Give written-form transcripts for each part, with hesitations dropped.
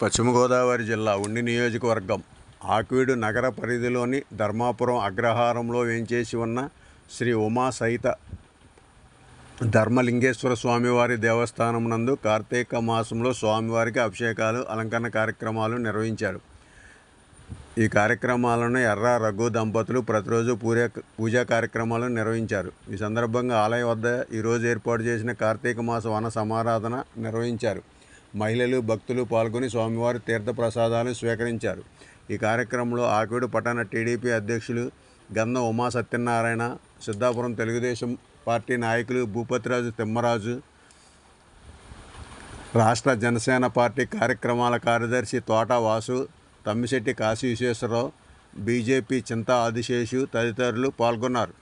పశ్చిమ గోదావరి జిల్లా ఉండి నియోజకవర్గం ఆక్వీడు నగర పరిధిలోని ధర్మాపురం అగ్రహారంలో వేంచేసి ఉన్న శ్రీ ఉమా సహిత ధర్మలింగేశ్వర స్వామివారి దేవస్థానం నందు కార్తీక మాసంలో స్వామివారికి అభిషేకాలు అలంకరణ కార్యక్రమాలు నిర్వహించారు. ఈ కార్యక్రమాలను ఎర్ర రఘు దంపతులు ప్రతిరోజు పూజా కార్యక్రమాలను నిర్వహించారు. ఈ సందర్భంగా ఆలయ వద్ద ఈరోజు ఏర్పాటు చేసిన కార్తీక మాస వన సమారాధన నిర్వహించారు. మహిళలు భక్తులు పాల్గొని స్వామివారి తీర్థ ప్రసాదాలు స్వీకరించారు. ఈ కార్యక్రమంలో ఆక్వీడు పట్టణ టీడీపీ అధ్యక్షులు గంధం ఉమా సత్యనారాయణ, సిద్ధాపురం తెలుగుదేశం పార్టీ నాయకులు భూపతిరాజు తిమ్మరాజు, రాష్ట్ర జనసేన పార్టీ కార్యక్రమాల కార్యదర్శి తోట వాసు, తమ్మిశెట్టి కాశీ విశ్వేశ్వరరావు, బీజేపీ చింతా ఆదిశేషు తదితరులు పాల్గొన్నారు.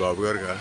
బాబు గారుగా